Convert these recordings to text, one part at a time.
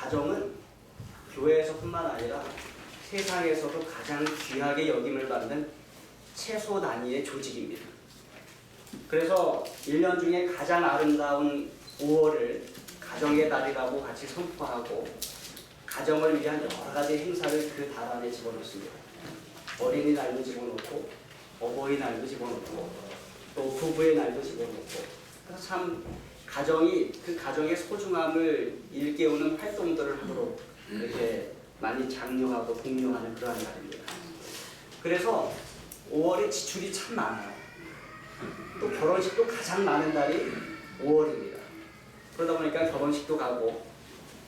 가정은 교회에서뿐만 아니라 세상에서도 가장 귀하게 여김을 받는 최소 단위의 조직입니다. 그래서 1년 중에 가장 아름다운 5월을 가정의 달이라고 같이 선포하고 가정을 위한 여러 가지 행사를 그 달 안에 집어넣습니다. 어린이날도 집어넣고 어버이날도 집어넣고 또 부부의 날도 집어넣고 그래서 참 가정이 그 가정의 소중함을 일깨우는 활동들을 하도록 이렇게 많이 장려하고 독려하는 그러한 날입니다. 그래서 5월에 지출이 참 많아요. 또 결혼식도 가장 많은 달이 5월입니다. 그러다 보니까 결혼식도 가고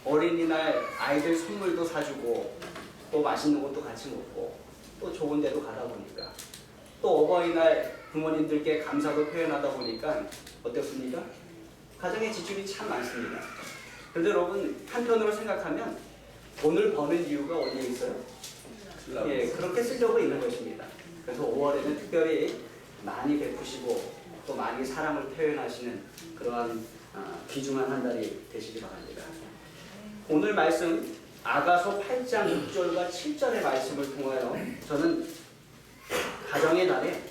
어린이날 아이들 선물도 사주고 또 맛있는 것도 같이 먹고 또 좋은 데도 가다 보니까 또 어버이날 부모님들께 감사도 표현하다 보니까 어떻습니까? 가정의 지출이 참 많습니다. 그런데 여러분 한편으로 생각하면 돈을 버는 이유가 어디에 있어요? 예, 그렇게 쓰려고 있는 것입니다. 그래서 5월에는 특별히 많이 베푸시고 또 많이 사랑을 표현하시는 그러한 귀중한 한 달이 되시기 바랍니다. 오늘 말씀 아가서 8장 6절과 7절의 말씀을 통하여 저는 가정의 달에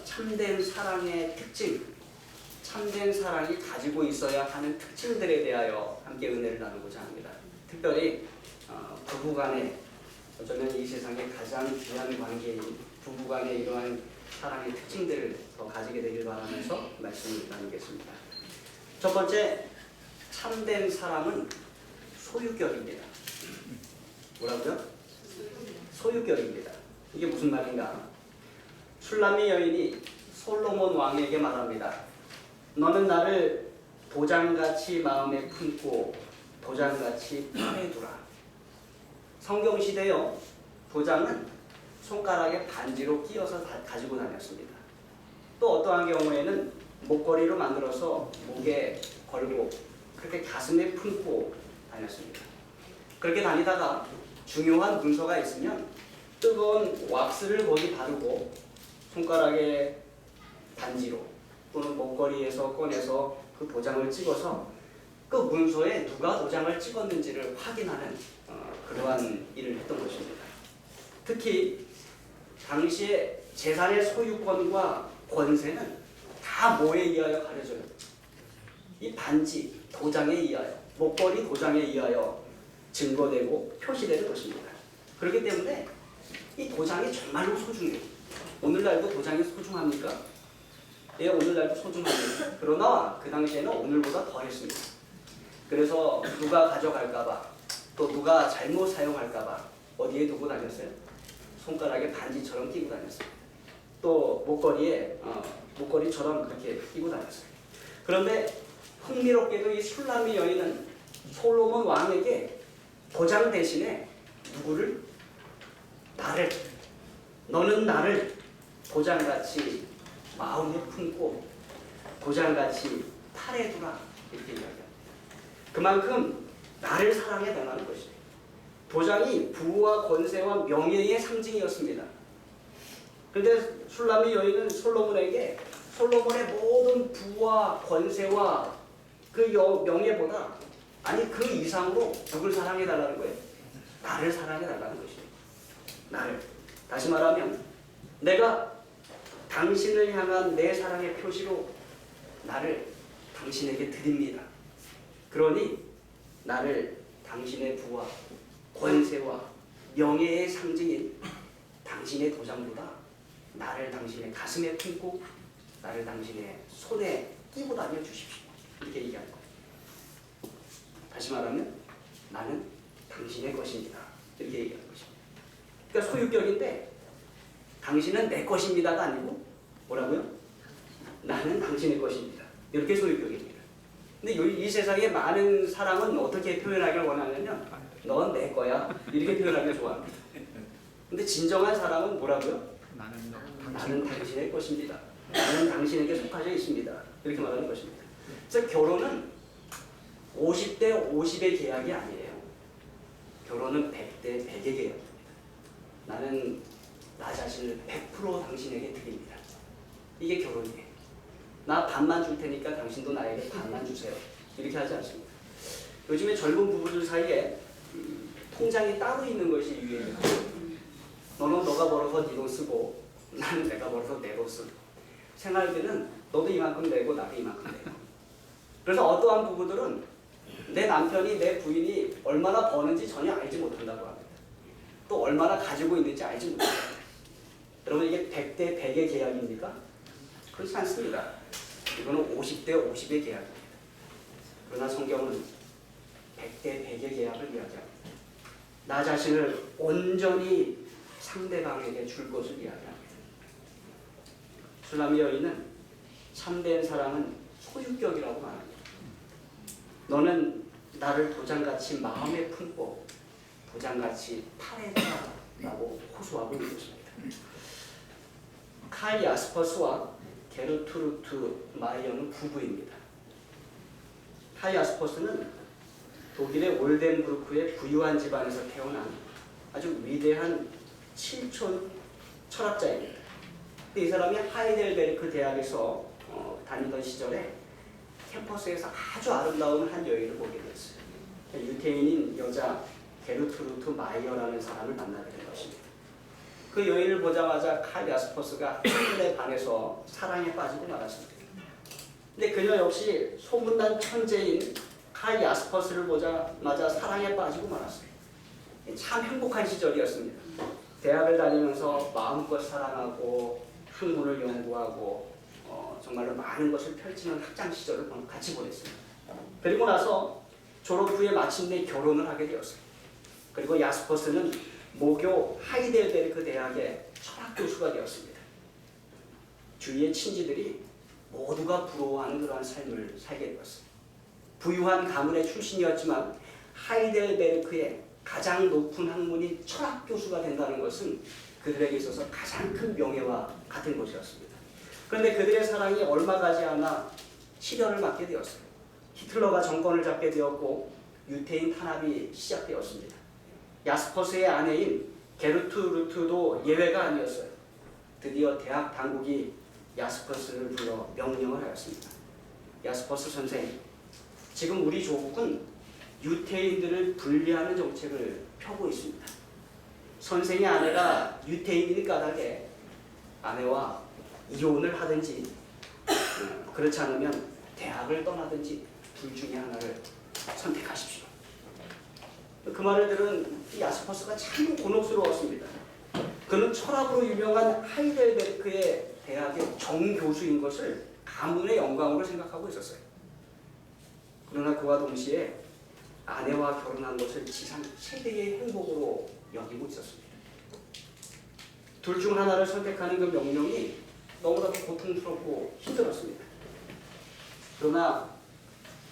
참된 사랑의 특징, 참된 사랑이 가지고 있어야 하는 특징들에 대하여 함께 은혜를 나누고자 합니다. 특별히 부부간의 어쩌면 이 세상의 가장 귀한 관계인 부부간의 이러한 사랑의 특징들을 더 가지게 되길 바라면서 말씀을 나누겠습니다. 첫 번째, 참된 사랑은 소유격입니다. 뭐라고요? 소유격입니다. 이게 무슨 말인가? 슐라미 여인이 솔로몬 왕에게 말합니다. 너는 나를 도장같이 마음에 품고 도장같이 팔에 두라. 성경시대요, 도장은 손가락에 반지로 끼워서 가지고 다녔습니다. 또 어떠한 경우에는 목걸이로 만들어서 목에 걸고 그렇게 가슴에 품고 다녔습니다. 그렇게 다니다가 중요한 문서가 있으면 뜨거운 왁스를 거기 바르고 손가락에 반지로 또는 목걸이에서 꺼내서 그 도장을 찍어서 그 문서에 누가 도장을 찍었는지를 확인하는 그러한 일을 했던 것입니다. 특히 당시에 재산의 소유권과 권세는 다 뭐에 의하여 가려져요? 이 반지, 도장에 의하여, 목걸이 도장에 의하여 증거되고 표시되는 것입니다. 그렇기 때문에 이 도장이 정말로 소중해요. 오늘날도 도장이 소중합니까? 예, 오늘날도 소중합니다. 그러나 그 당시에는 오늘보다 덜했습니다. 그래서 누가 가져갈까봐 또 누가 잘못 사용할까봐 어디에 두고 다녔어요? 손가락에 반지처럼 끼고 다녔어요. 또 목걸이에 목걸이처럼 그렇게 끼고 다녔어요. 그런데 흥미롭게도 이 슐라미 여인은 솔로몬 왕에게 도장 대신에 누구를? 나를, 너는 나를 도장같이 마음에 품고 도장같이 팔에 두라 이렇게 이야기합니다. 그만큼 나를 사랑해 달라는 것이에요. 도장이 부와 권세와 명예의 상징이었습니다. 그런데 슐라미 여인은 솔로몬에게 솔로몬의 모든 부와 권세와 그 명예보다 아니 그 이상으로 누굴 사랑해 달라는 거예요? 나를 사랑해 달라는 것이에요. 나를. 다시 말하면 내가 당신을 향한 내 사랑의 표시로 나를 당신에게 드립니다. 그러니 나를 당신의 부와 권세와 명예의 상징인 당신의 도장보다 나를 당신의 가슴에 품고 나를 당신의 손에 끼고 다녀 주십시오. 이렇게 얘기하는 거예요. 다시 말하면 나는 당신의 것입니다. 이렇게 얘기하는 것입니다. 그러니까 소유격인데 당신은 내 것입니다가 아니고 뭐라고요? 나는 당신의 것입니다. 이렇게 소유격입니다. 근데 이 세상의 많은 사람은 어떻게 표현하길 원하냐면 넌 내 거야. 이렇게 표현하길 좋아합니다. 근데 진정한 사람은 뭐라고요? 나는 당신의 것입니다. 나는 당신에게 속하여 있습니다. 이렇게 말하는 것입니다. 그래서 결혼은 50대 50의 계약이 아니에요. 결혼은 100대 100의 계약입니다. 나는 나 자신을 100% 당신에게 드립니다. 이게 결혼이에요. 나 반만 줄 테니까 당신도 나에게 반만 주세요. 이렇게 하지 않습니다. 요즘에 젊은 부부들 사이에 통장이 따로 있는 것이 유행이에요. 너는 너가 벌어서 네 돈 쓰고 나는 내가 벌어서 내 돈 쓰고 생활비는 너도 이만큼 내고 나도 이만큼 내고. 그래서 어떠한 부부들은 내 남편이 내 부인이 얼마나 버는지 전혀 알지 못한다고 합니다. 또 얼마나 가지고 있는지 알지 못합니다. 여러분 이게 100대 100의 계약입니까? 그렇지 않습니다. 이거는 50대 50의 계약입니다. 그러나 성경은 100대 100의 계약을 이야기합니다. 나 자신을 온전히 상대방에게 줄 것을 이야기합니다. 슐라미 여인은 참된 사랑은 소유격이라고 말합니다. 너는 나를 도장같이 마음에 품고 도장같이 팔에 차라고 호소하고 있는 것입니다. 칼 야스퍼스와 게르투르트 마이어는 부부입니다. 칼 야스퍼스는 독일의 올덴부르크의 부유한 집안에서 태어난 아주 위대한 칠촌 철학자입니다. 근데 이 사람이 하이델베르크 대학에서 다니던 시절에 캠퍼스에서 아주 아름다운 한 여인을 보게 됐어요. 유태인인 여자 게르트루트 마이어라는 사람을 만나게 된 것입니다. 그 여인을 보자마자 칼 야스퍼스가 한눈에 반해서 사랑에 빠지고 말았습니다. 근데 그녀 역시 소문난 천재인 칼 야스퍼스를 보자마자 사랑에 빠지고 말았어요. 참 행복한 시절이었습니다. 대학을 다니면서 마음껏 사랑하고 학문을 연구하고 정말로 많은 것을 펼치는 학창 시절을 같이 보냈습니다. 그리고 나서 졸업 후에 마침내 결혼을 하게 되었어요. 그리고 야스퍼스는 모교 하이델베르크 대학의 철학 교수가 되었습니다. 주위의 친지들이 모두가 부러워하는 그러한 삶을 살게 되었어요. 부유한 가문의 출신이었지만 하이델베르크의 가장 높은 학문인 철학 교수가 된다는 것은 그들에게 있어서 가장 큰 명예와 같은 것이었습니다. 그런데 그들의 사랑이 얼마 가지 않아 시련을 맞게 되었어요. 히틀러가 정권을 잡게 되었고 유태인 탄압이 시작되었습니다. 야스퍼스의 아내인 게르투르트도 예외가 아니었어요. 드디어 대학 당국이 야스퍼스를 불러 명령을 하였습니다. 야스퍼스 선생, 지금 우리 조국은 유태인들을 분리하는 정책을 펴고 있습니다. 선생의 아내가 유태인인 까닭에 아내와 이혼을 하든지 그렇지 않으면 대학을 떠나든지 둘 중에 하나를 선택하십시오. 그 말을 들은 야스퍼스가 참 곤혹스러웠습니다. 그는 철학으로 유명한 하이델베르크의 대학의 정교수인 것을 가문의 영광으로 생각하고 있었어요. 그러나 그와 동시에 아내와 결혼한 것을 지상 최대의 행복으로 여기고 있었습니다. 둘 중 하나를 선택하는 그 명령이 너무나도 고통스럽고 힘들었습니다. 그러나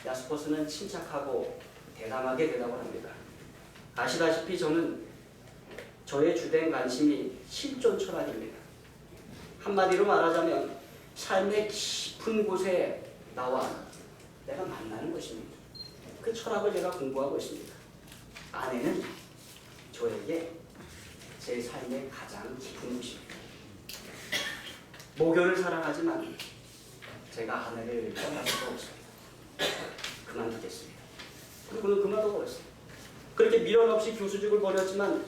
야스퍼스는 침착하고 대담하게 대답을 합니다. 아시다시피 저의 주된 관심이 실존 철학입니다. 한마디로 말하자면 삶의 깊은 곳에 나와 내가 만나는 것입니다. 그 철학을 제가 공부하고 있습니다. 아내는 저에게 제 삶의 가장 깊은 곳입니다. 모교를 사랑하지만 제가 아내를 떠날 수가 없습니다. 그만두겠습니다. 그리고는 그만둬버렸습니다. 그렇게 미련 없이 교수직을 버렸지만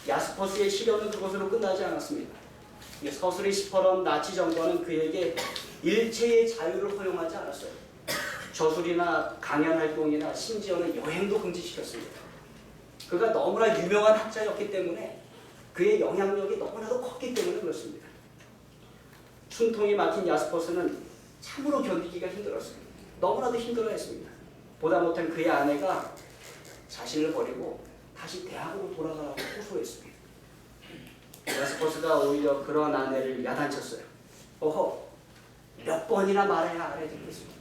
야스퍼스의 시련은 그것으로 끝나지 않았습니다. 서슬이 시퍼런 나치 정권은 그에게 일체의 자유를 허용하지 않았어요. 저술이나 강연 활동이나 심지어는 여행도 금지시켰습니다. 그가 너무나 유명한 학자였기 때문에 그의 영향력이 너무나도 컸기 때문에 그렇습니다. 숨통이 막힌 야스퍼스는 참으로 견디기가 힘들었어요. 너무나도 힘들어했습니다. 보다 못한 그의 아내가 자신을 버리고 다시 대학으로 돌아가라고 호소했습니다. 야스퍼스가 오히려 그런 아내를 야단쳤어요. 몇 번이나 말해야 알아듣겠습니다.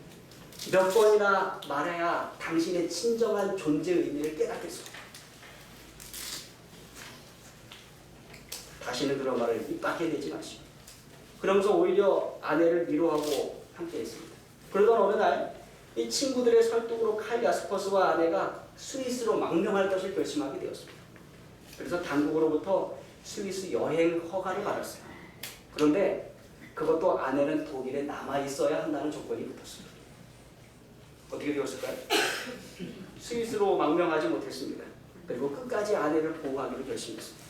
몇 번이나 말해야 당신의 진정한 존재 의미를 깨닫겠소. 다시는 그런 말을 입 밖에 내지 마시오. 그러면서 오히려 아내를 위로하고 함께했습니다. 그러던 어느 날 이 친구들의 설득으로 칼 야스퍼스와 아내가 스위스로 망명할 것을 결심하게 되었습니다. 그래서 당국으로부터 스위스 여행 허가를 받았어요. 그런데 그것도 아내는 독일에 남아 있어야 한다는 조건이 붙었습니다. 어떻게 되었을까요? 스위스로 망명하지 못했습니다. 그리고 끝까지 아내를 보호하기로 결심했습니다.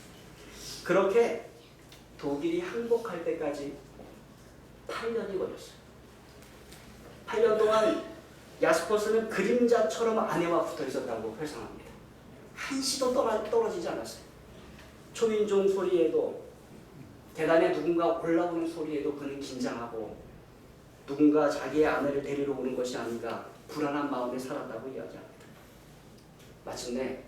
그렇게 독일이 항복할 때까지 8년이 걸렸어요. 8년 동안 야스퍼스는 그림자처럼 아내와 붙어 있었다고 회상합니다. 한시도 떨어지지 않았어요. 초인종 소리에도, 계단에 누군가 올라오는 소리에도 그는 긴장하고 누군가 자기의 아내를 데리러 오는 것이 아닌가 불안한 마음에 살았다고 이야기합니다. 마침내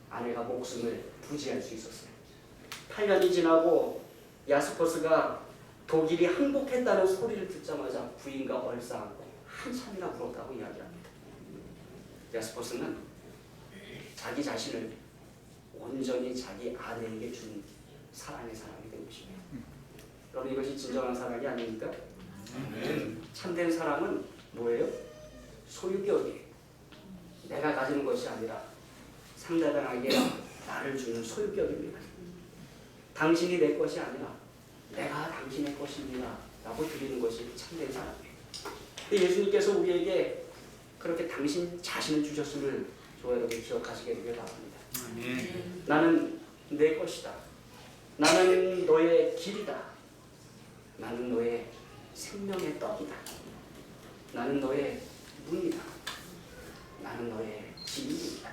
아내가 목숨을 부지할 수 있었어요. 8년이 지나고 야스퍼스가 독일이 항복했다는 소리를 듣자마자 부인과 얼싸안고 한참이나 울었다고 이야기합니다. 야스퍼스는 자기 자신을 온전히 자기 아내에게 준 사랑의 사람이 된 것입니다. 여러분, 이것이 진정한 사랑이 아닙니까? 참된 사랑은 뭐예요? 소유격이에요. 내가 가지는 것이 아니라 상대방에게 나를 주는 소유격입니다. 당신이 내 것이 아니라 내가 당신의 것입니다 라고 드리는 것이 참된 사랑이에요. 예수님께서 우리에게 그렇게 당신 자신을 주셨음을 저와 여러분 기억하시게 되길 바랍니다. 나는 내 것이다. 나는 너의 길이다. 나는 너의 생명의 떡이다. 나는 너의 문이다. 나는 너의 진리이다.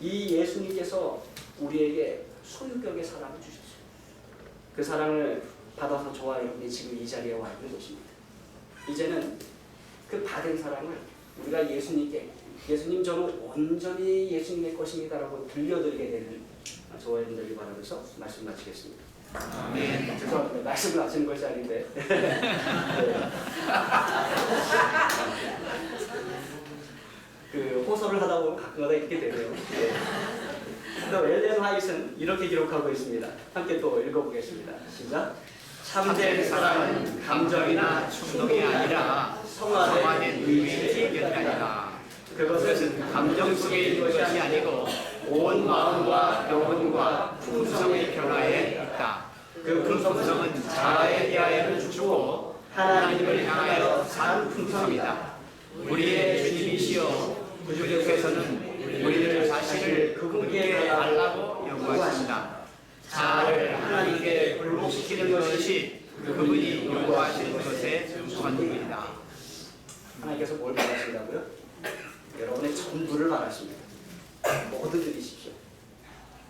이 예수님께서 우리에게 소유격의 사랑을 주셨어요. 그 사랑을 받아서 저와 여러분이 지금 이 자리에 와 있는 것입니다. 이제는 그 받은 사랑을 우리가 예수님께, 예수님 저는 온전히 예수님의 것입니다 라고 들려드리게 되는 저와 여러분들이 바라면서 말씀 마치겠습니다. 아멘. 죄송합니다. 말씀을 마치는 것이 아닌데 그 호소를 하다 보면 가끔가다 이렇게 되네요. 엘렌 화이트는 이렇게 기록하고 있습니다. 함께 또 읽어보겠습니다. 시작. 참된 사랑은 감정이나 충동이 아니라 성화된 의지의 결단이다. 그것은 감정 속에 있는 것이 아니고 온 마음과 영혼과 품성의 변화에 있다. 그 품성은 자아에 대하여는 주고 하나님을 향하여 산 품성이다. 우리의 주님이시여 구주께서는 우리들 자신을 그분께 달라고 요구하신다. 자아를 하나님께 굴복시키는 것이 그분이 요구하시는 것의 전부이다. 하나님께서 뭘 바라신다고요? 여러분의 전부를 바라십니다. 모두 드리십시오.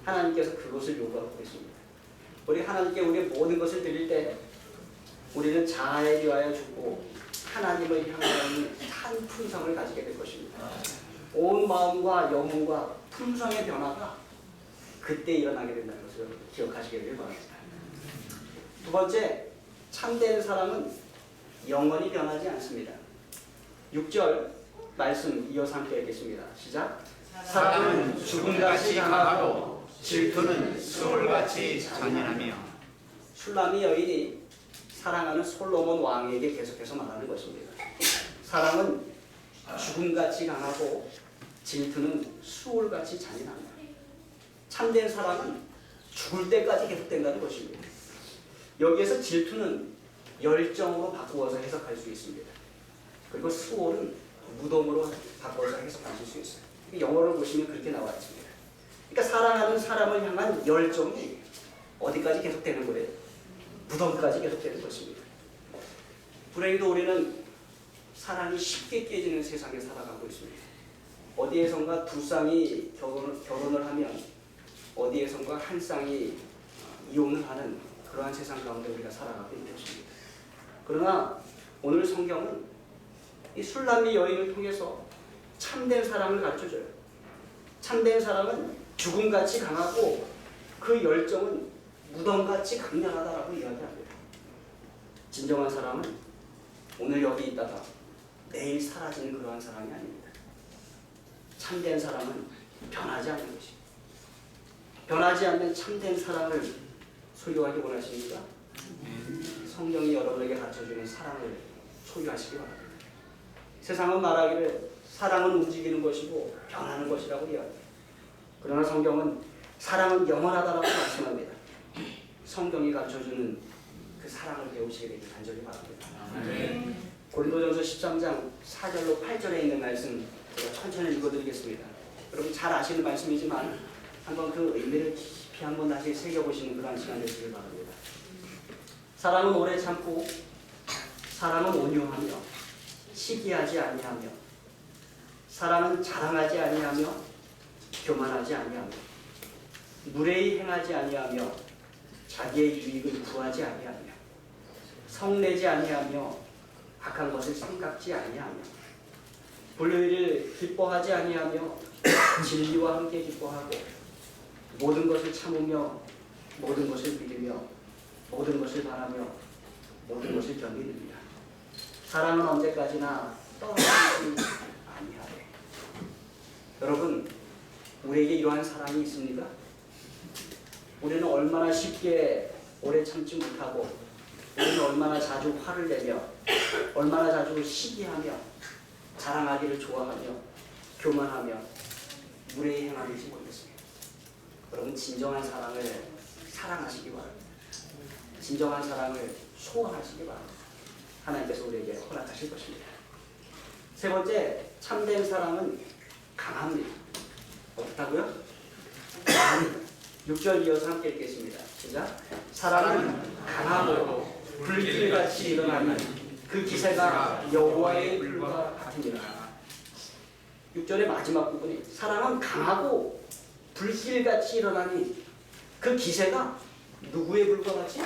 하나님께서 그것을 요구하고 있습니다. 우리 하나님께 우리의 모든 것을 드릴 때 우리는 자아에 대하여 주고 하나님을 향하는 한 품성을 가지게 될 것입니다. 온 마음과 영혼과 품성의 변화가 그때 일어나게 된다는 것을 기억하시기를 바랍니다. 두 번째, 참된 사랑은 영원히 변하지 않습니다. 6절 말씀 이어서 함께 읽겠습니다. 시작. 사랑은 죽음같이 강하고 질투는 수월같이 잔인하며. 슐라미 여인이 사랑하는 솔로몬 왕에게 계속해서 말하는 것입니다. 사랑은 죽음같이 강하고 질투는 수월같이 잔인합니다. 참된 사랑은 죽을 때까지 계속된다는 것입니다. 여기에서 질투는 열정으로 바꾸어서 해석할 수 있습니다. 그리고 수월은 무덤으로 바꿔서 해석하실 수 있어요. 영어를 보시면 그렇게 나와 있습니다. 그러니까 사랑하는 사람을 향한 열정이 어디까지 계속되는 거예요? 무덤까지 계속되는 것입니다. 불행히도 우리는 사랑이 쉽게 깨지는 세상에 살아가고 있습니다. 어디에선가 두 쌍이 결혼을 하면 어디에선가 한 쌍이 이혼을 하는 그러한 세상 가운데 우리가 살아가고 있는 것입니다. 그러나 오늘 성경은 이 술람미 여인을 통해서 참된 사랑을 가르쳐줘요. 참된 사랑은 죽음같이 강하고 그 열정은 무덤같이 강렬하다라고 이야기합니다. 진정한 사랑은 오늘 여기 있다가 내일 사라지는 그러한 사랑이 아닙니다. 참된 사랑은 변하지 않는 것입니다. 변하지 않는 참된 사랑을 소유하기 원하십니까? 성경이 여러분에게 가르쳐주는 사랑을 소유하시기 바랍니다. 세상은 말하기를 사랑은 움직이는 것이고 변하는 것이라고 이야기합니다. 그러나 성경은 사랑은 영원하다라고 말씀합니다. 성경이 가르쳐주는 그 사랑을 배우시게 되길 간절히 바랍니다. 고린도전서 13장 4절로 8절에 있는 말씀 제가 천천히 읽어드리겠습니다. 여러분 잘 아시는 말씀이지만 한번 그 의미를 깊이 한번 다시 새겨보시는 그런 시간 되시길 바랍니다. 사람은 오래 참고 사람은 온유하며 시기하지 아니하며 사람은 자랑하지 아니하며 교만하지 아니하며 무례히 행하지 아니하며 자기의 유익을 구하지 아니하며 성내지 아니하며 악한 것을 생각지 아니하며 불의를 기뻐하지 아니하며 진리와 함께 기뻐하고 모든 것을 참으며 모든 것을 믿으며 모든 것을 바라며 모든 것을 견디느니라. 사랑은 언제까지나 떠나지 아니하되. 여러분, 우리에게 이러한 사랑이 있습니까? 우리는 얼마나 쉽게 오래 참지 못하고 우리는 얼마나 자주 화를 내며 얼마나 자주 시기하며 자랑하기를 좋아하며 교만하며 무례히 행하는지 모르겠습니다. 여러분 진정한 사랑을 사랑하시기 바랍니다. 진정한 사랑을 소원하시기 바랍니다. 하나님께서 우리에게 허락하실 것입니다. 세 번째, 참된 사랑은 강합니다. 어떻다고요? 강합니다. 6절 이어서 함께 읽겠습니다. 시작. 사랑은 강하고 불길같이 일어나니 그 기세가 여호와의 불과 같으니라. 6절의 마지막 부분이 사랑은 강하고 불길같이 일어나니 그 기세가 누구의 불과 같이?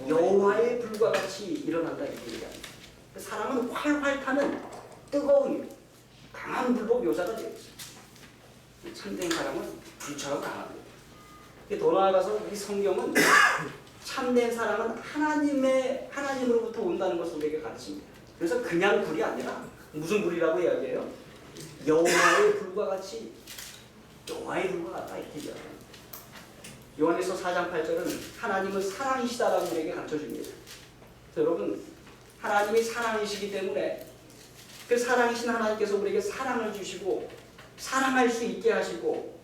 여호와의 불과 같이 일어난다 이렇게 얘기합니다. 사랑은 활활 타는 뜨거운 강한 불로 묘사가 되어 있습니다. 참된 사랑은 불처럼 강합니다. 더 나아가서 이 성경은 참된 사랑은 하나님으로부터 온다는 것을 우리에게 가르칩니다. 그래서 그냥 불이 아니라 무슨 불이라고 이야기해요? 여호와의 불과 같이 여호와의 불과 같다 이렇게 이야기합니다. 요한에서 4장 8절은 하나님은 사랑이시다라고 우리에게 가르쳐줍니다. 여러분 하나님이 사랑이시기 때문에 그 사랑이신 하나님께서 우리에게 사랑을 주시고 사랑할 수 있게 하시고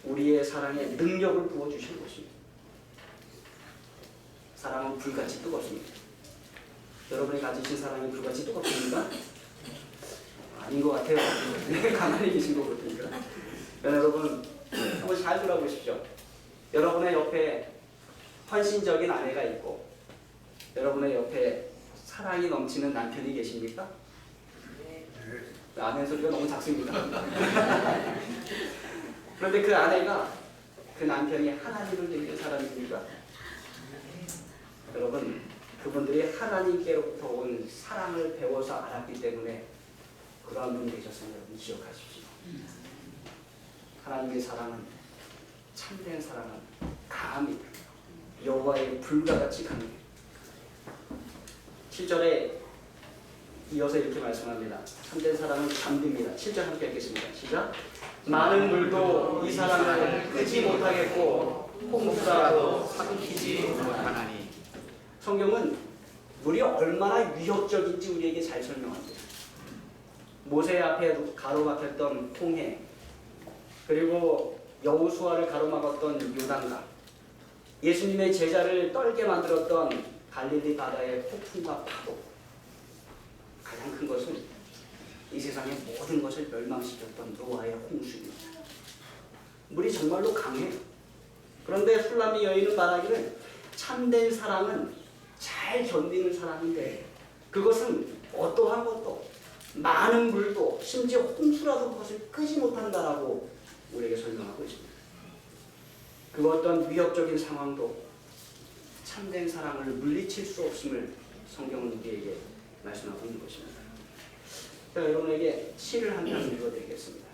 우리의 사랑에 능력을 부어주시는 것입니다. 사랑은 불같이 뜨겁습니다. 여러분이 가지신 사랑이 불같이 뜨겁습니까? 아닌 것 같아요. 가만히 계신 것 같으니까. 여러분 한번 잘 돌아보십시오. 여러분의 옆에 헌신적인 아내가 있고 여러분의 옆에 사랑이 넘치는 남편이 계십니까? 아내 소리가 너무 작습니다. 그런데 그 아내가 그 남편이 하나님을 믿는 사람입니까? 여러분 그분들이 하나님께로부터 온 사랑을 배워서 알았기 때문에 그러한 분이 되셨으면 여러분 기억하십시오. 하나님의 사랑은 참된 사랑은 강합니다. 여호와의 불과 같이 강합니다. 7절에 이어서 이렇게 말씀합니다. 참된 사랑은 잠듭니다. 7절 함께 읽겠습니다. 시작. 많은 물도 이 사랑을 끄지 못하겠고 홍수라도 삼키지 못하나니. 성경은 물이 얼마나 위협적인지 우리에게 잘 설명합니다. 모세 앞에 가로막혔던 홍해, 그리고 여호수아를 가로막았던 요단강, 예수님의 제자를 떨게 만들었던 갈릴리 바다의 폭풍과 파도, 가장 큰 것은 이 세상의 모든 것을 멸망시켰던 노아의 홍수입니다. 물이 정말로 강해요. 그런데 술람미 여인은 말하기를 참된 사랑은 잘 견디는 사랑인데 그것은 어떠한 것도 많은 물도 심지어 홍수라도 그것을 끄지 못한다라고 우리에게 설명하고 있습니다. 그 어떤 위협적인 상황도 참된 사랑을 물리칠 수 없음을 성경은 우리에게 말씀하고 있는 것입니다. 제가 여러분에게 시를 한 편 읽어드리겠습니다.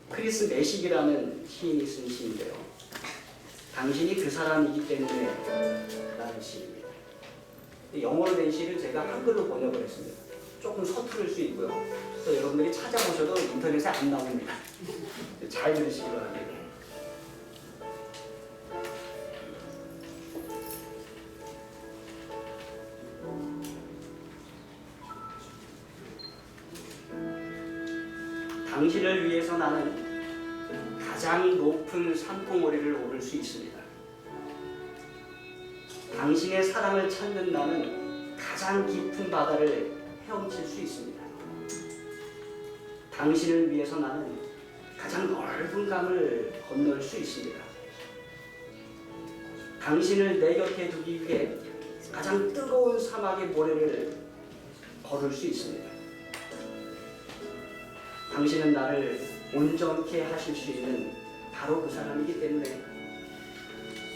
크리스 매식이라는 시인이 쓴 시인데요. 당신이 그 사람이기 때문에 라는 시입니다. 영어로 된 시를 제가 한글로 번역을 했습니다. 조금 서투를 수 있고요. 또 여러분들이 찾아보셔도 인터넷에 안 나옵니다. 잘 들으시기 바랍니다. 당신을 위해서 나는 가장 높은 산봉우리를 오를 수 있습니다. 당신의 사랑을 찾는 나는 가장 깊은 바다를 헤엄칠 수 있습니다. 당신을 위해서 나는 가장 넓은 강을 건널 수 있습니다. 당신을 내 곁에 두기 위해 가장 뜨거운 사막의 모래를 걸을 수 있습니다. 당신은 나를 온전케 하실 수 있는 바로 그 사람이기 때문에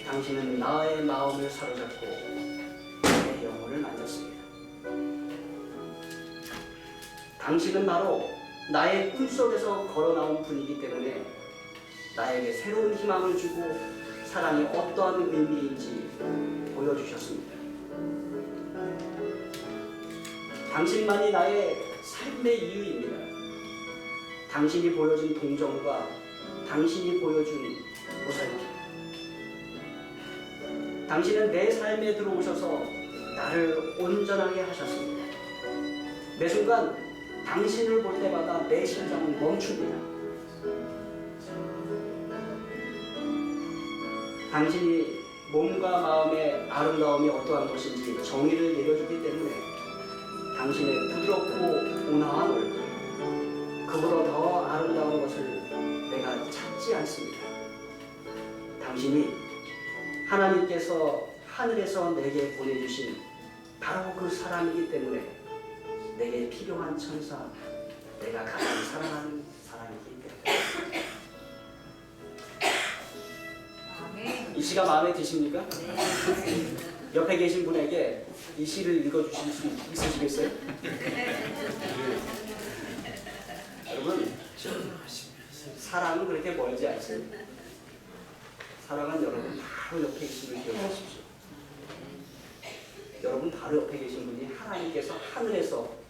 당신은 나의 마음을 사로잡고 내 영혼을 만졌습니다. 당신은 바로 나의 꿈속에서 걸어나온 분이기 때문에 나에게 새로운 희망을 주고 사랑이 어떠한 의미인지 보여주셨습니다. 당신만이 나의 삶의 이유입니다. 당신이 보여준 동정과 당신이 보여준 보살핌. 당신은 내 삶에 들어오셔서 나를 온전하게 하셨습니다. 매 순간 당신을 볼 때마다 내 심장은 멈춥니다. 당신이 몸과 마음의 아름다움이 어떠한 것인지 정의를 내려주기 때문에 당신의 부드럽고 온화한 얼굴, 그보다 더 아름다운 것을 내가 찾지 않습니다. 당신이 하나님께서 하늘에서 내게 보내주신 바로 그 사람이기 때문에 내게 필요한 천사, 내가 가장 사랑하는 사람이기 때문에. 이 시가 마음에 드십니까? 옆에 계신 분에게 이 시를 읽어주실 수 있으시겠어요? 여러분, 사랑은 그렇게 멀지 않습니다. 사랑은 여러분 바로 옆에 계신 분을 기억하십시오. 여러분 바로 옆에 계신 분이 하나님께서 하늘에서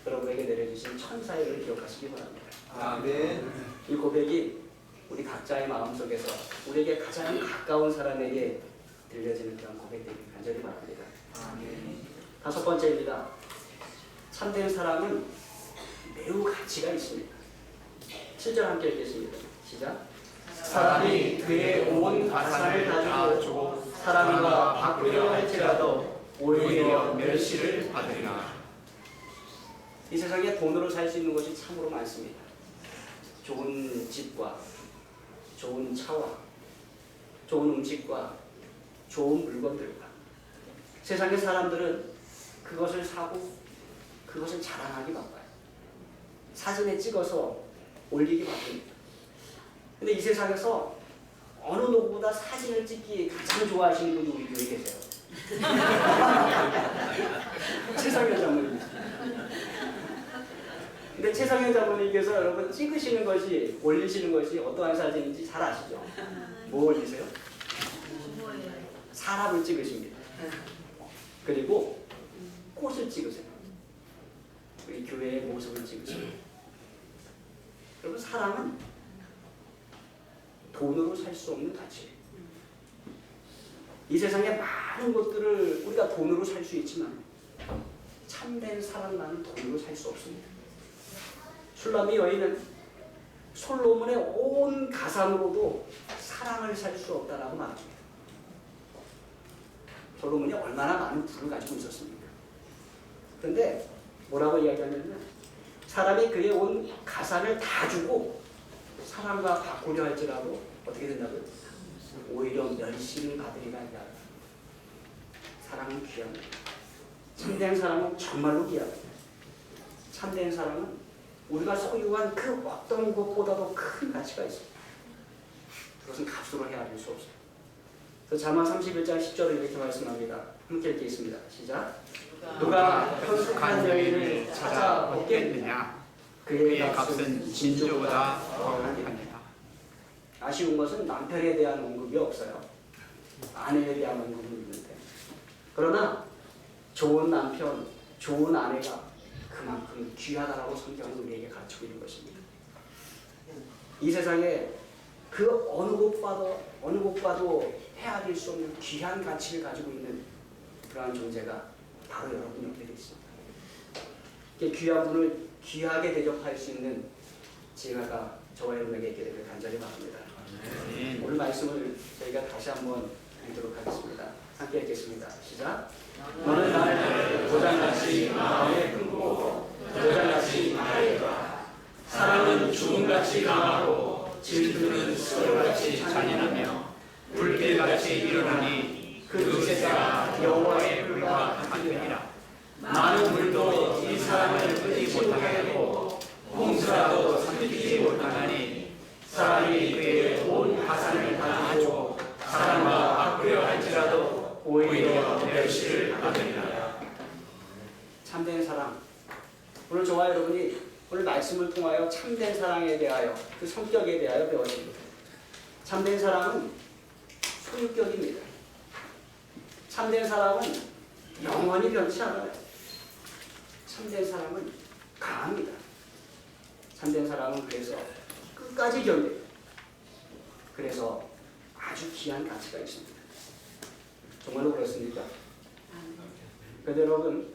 여러분에게 내려주신 천사의 일을 기억하시기 바랍니다. 아멘. 이 고백이 우리 각자의 마음속에서 우리에게 가장 가까운 사람에게 들려지는 그런 고백되길 간절히 바랍니다. 아멘. 다섯 번째입니다. 참된 사랑은 매우 가치가 있습니다. 7절 함께 읽겠습니다. 시작. 사람이 그의 온 가산을 가지고 사람과 바꾸려 할지라도 오히려 멸시를 받으리라. 이 세상에 돈으로 살 수 있는 것이 참으로 많습니다. 좋은 집과 좋은 차와 좋은 음식과 좋은 물건들과 세상의 사람들은 그것을 사고 그것을 자랑하기 바빠요. 사진에 찍어서 올리기 바쁩니다. 근데 이 세상에서 어느 누구보다 사진을 찍기 가장 좋아하시는 분이 우리 교회에 계세요. 최상현 장모님입니다. 근데 최상현 장모님께서 여러분 찍으시는 것이, 올리시는 것이 어떠한 사진인지 잘 아시죠? 뭐 올리세요? 사람을 찍으십니다. 그리고 꽃을 찍으세요. 우리 교회의 모습을 찍으세요. 여러분, 사랑은 돈으로 살 수 없는 가치예요. 이 세상에 많은 것들을 우리가 돈으로 살 수 있지만 참된 사랑만은 돈으로 살 수 없습니다. 슐라미 여인은 솔로몬의 온 가산으로도 사랑을 살 수 없다라고 말합니다. 솔로몬이 얼마나 많은 부를 가지고 있었습니까? 그런데 뭐라고 이야기하냐면 사람이 그의 온 가산을 다 주고 사람과 바꾸려 할지라도 어떻게 된다고요? 오히려 멸시를 받으리라. 사랑은 귀합니다. 참된 사랑은 정말로 귀합니다. 참된 사랑은 우리가 소유한 그 어떤 것보다도 큰 가치가 있습니다. 그것은 값으로 헤아릴 수 없어요. 그래서 잠언 31장 10절을 이렇게 말씀합니다. 함께 읽겠습니다. 시작. 누가 현숙한 여인을 찾아 얻겠느냐? 그의 값은 진주보다 더하니라. 아쉬운 것은 남편에 대한 언급이 없어요. 아내에 대한 언급이 있는데, 그러나 좋은 남편, 좋은 아내가 그만큼 귀하다라고 성경은 우리에게 가르치고 있는 것입니다. 이 세상에 그 어느 곳과도 헤아릴 수 없는 귀한 가치를 가지고 있는 그러한 존재가 바로 여러분 옆에 있습니다. 귀한 분을 귀하게 대접할 수 있는 지혜가 저와 여러분에게 있게 되길 간절히 바랍니다. 오늘 말씀을 저희가 다시 한번 읽도록 하겠습니다. 함께 읽겠습니다. 시작. 너는 나를 도장같이 마음에 품고 도장같이 말해라. 사랑 죽음같이 강하고 질투는 썰같이 잔인하며 불길같이 일어나니 그 제가 여호와의 불과 같으니라. 많은 물도 이 사람을 끄지 못하겠고 홍수라도 삼키지 못하나니 사람이 그의 온 가산을 다하고 사람과 바꾸려 할지라도 오히려 멸시를 받으리라. 참된 사랑. 오늘 저와 여러분이 오늘 말씀을 통하여 참된 사랑에 대하여 그 성격에 대하여 배웠습니다. 참된 사랑은 소유격입니다. 참된 사랑은 영원히 변치 않아요. 참된 사랑은 강합니다. 참된 사랑은 그래서 끝까지 견뎌요. 그래서 아주 귀한 가치가 있습니다. 정말로 그렇습니까? 그런데 여러분,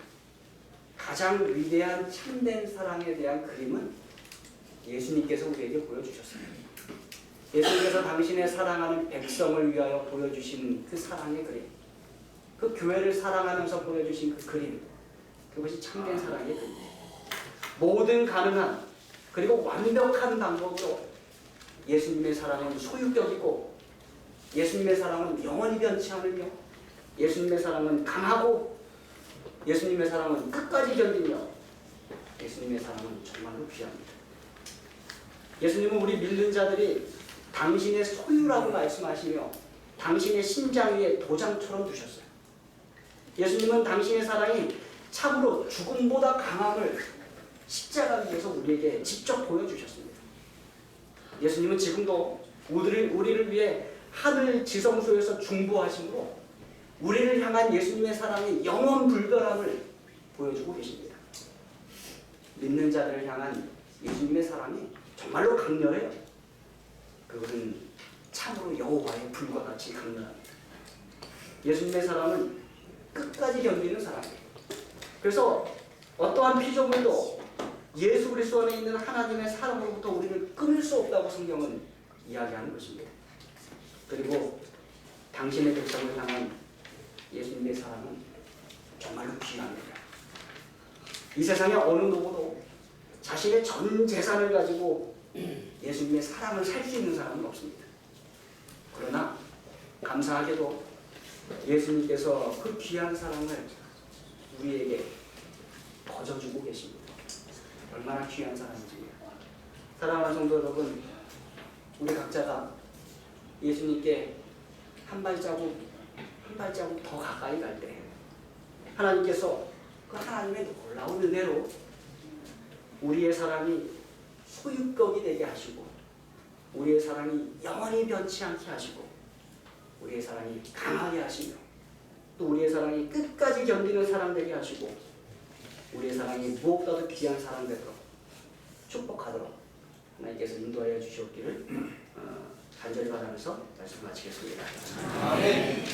가장 위대한 참된 사랑에 대한 그림은 예수님께서 우리에게 보여주셨어요. 예수님께서 당신의 사랑하는 백성을 위하여 보여주신 그 사랑의 그림, 그 교회를 사랑하면서 보여주신 그 그림, 그것이 참된 사랑의 그림이에요. 모든 가능한 그리고 완벽한 방법으로 예수님의 사랑은 소유격이고 예수님의 사랑은 영원히 변치 않으며 예수님의 사랑은 강하고 예수님의 사랑은 끝까지 견디며 예수님의 사랑은 정말로 귀합니다. 예수님은 우리 믿는 자들이 당신의 소유라고 말씀하시며 당신의 심장 위에 도장처럼 두셨어요. 예수님은 당신의 사랑이 참으로 죽음보다 강함을 십자가 위에서 우리에게 직접 보여주셨습니다. 예수님은 지금도 우리를 위해 하늘 지성소에서 중보하심으로 우리를 향한 예수님의 사랑의 영원 불변함을 보여주고 계십니다. 믿는 자들을 향한 예수님의 사랑이 정말로 강렬해요. 그것은 참으로 여호와의 불과 같이 강렬합니다. 예수님의 사랑은 끝까지 견디는 사랑이에요. 그래서 어떠한 피조물도 예수 그리스도 안에 있는 하나님의 사랑으로부터 우리를 끊을 수 없다고 성경은 이야기하는 것입니다. 그리고 당신의 백성을 향한 예수님의 사랑은 정말로 귀합니다. 이 세상에 어느 누구도 자신의 전 재산을 가지고 예수님의 사랑을 살 수 있는 사람은 없습니다. 그러나 감사하게도 예수님께서 그 귀한 사랑을 우리에게 거저주고 계십니다. 얼마나 귀한 사랑인지. 사랑하는 성도 여러분, 우리 각자가 예수님께 한 발자국 더 가까이 갈 때 하나님께서 그 하나님의 놀라운 은혜로 우리의 사랑이 소유격이 되게 하시고 우리의 사랑이 영원히 변치 않게 하시고 우리의 사랑이 강하게 하시며 또 우리의 사랑이 끝까지 견디는 사랑 되게 하시고 우리의 사랑이 무엇보다도 귀한 사랑 되도록 축복하도록 하나님께서 인도하여 주시옵기를 간절히 바라면서 말씀 마치겠습니다. 아멘.